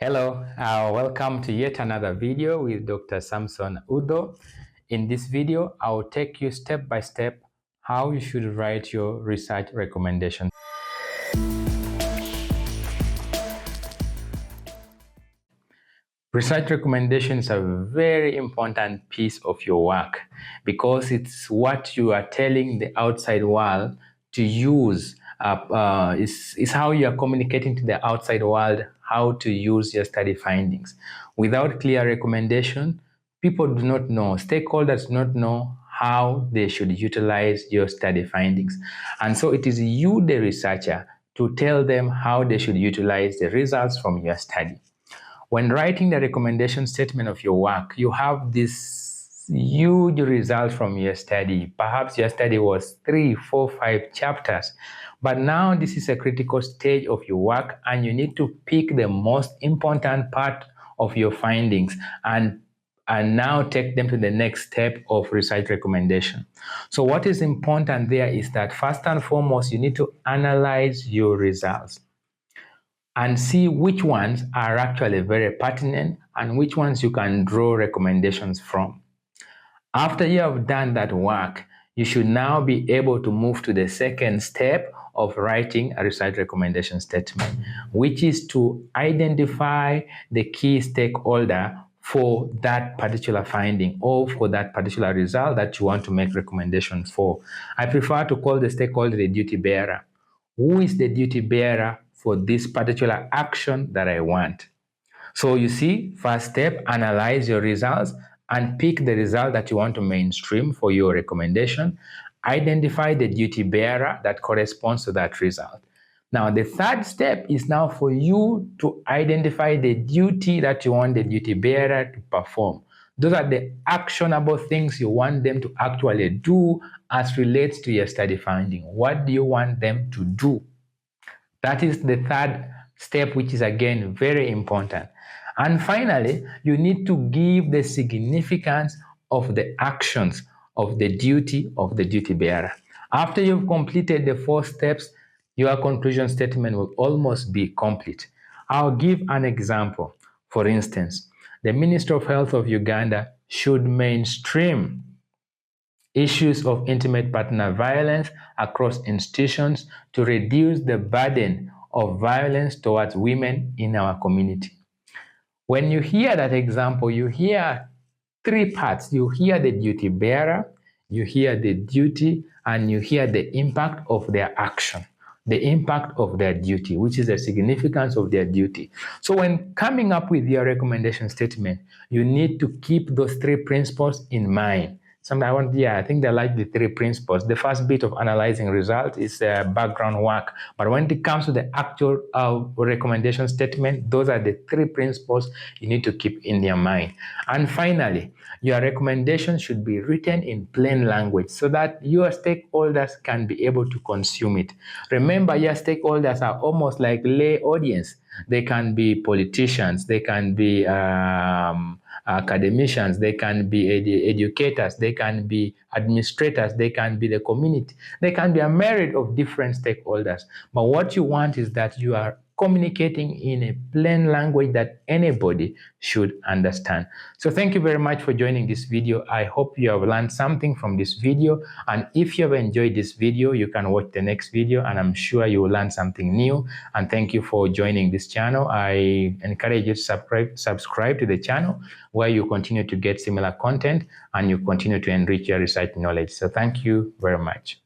Hello, welcome to yet another video with Dr. SamsonUdho. In this video, I will take you step by step how you should write your research recommendation. Research recommendations are a very important piece of your work because it's what you are telling the outside world to use. It's how you are communicating to the outside world how to use your study findings. Without clear recommendation, people do not know, stakeholders do not know how they should utilize your study findings. And so it is you, the researcher, to tell them how they should utilize the results from your study. When writing the recommendation statement of your work, you have this huge result from your study. Perhaps your study was 3, 4, 5 chapters. But now this is a critical stage of your work and you need to pick the most important part of your findings and now take them to the next step of research recommendation. So what is important there is that first and foremost, you need to analyze your results and see which ones are actually very pertinent and which ones you can draw recommendations from. After you have done that work, you should now be able to move to the second step of writing a research recommendation statement, which is to identify the key stakeholder for that particular finding or for that particular result that you want to make recommendations for. I prefer to call the stakeholder the duty bearer. Who is the duty bearer for this particular action that I want? So you see, first step, analyze your results and pick the result that you want to mainstream for your recommendation. Identify the duty bearer that corresponds to that result. Now, the third step is now for you to identify the duty that you want the duty bearer to perform. Those are the actionable things you want them to actually do as relates to your study finding. What do you want them to do? That is the third step, which is again very important. And finally, you need to give the significance of the actions of the duty bearer. After you've completed the 4 steps, your conclusion statement will almost be complete. I'll give an example. For instance, the Minister of Health of Uganda should mainstream issues of intimate partner violence across institutions to reduce the burden of violence towards women in our community. When you hear that example, you hear 3 parts. You hear the duty bearer, you hear the duty, and you hear the impact of their action, the impact of their duty, which is the significance of their duty. So when coming up with your recommendation statement, you need to keep those 3 principles in mind. I think they like the 3 principles. The first bit of analyzing results is background work. But when it comes to the actual recommendation statement, those are the 3 principles you need to keep in your mind. And finally, your recommendation should be written in plain language so that your stakeholders can be able to consume it. Remember, your stakeholders are almost like lay audience. They can be politicians, they can be academicians, they can be educators, they can be administrators, they can be the community, they can be a myriad of different stakeholders. But what you want is that you are communicating in a plain language that anybody should understand. So thank you very much for joining this video. I hope you have learned something from this video. And if you have enjoyed this video, you can watch the next video and I'm sure you will learn something new. And thank you for joining this channel. I encourage you to subscribe to the channel where you continue to get similar content and you continue to enrich your research knowledge. So thank you very much.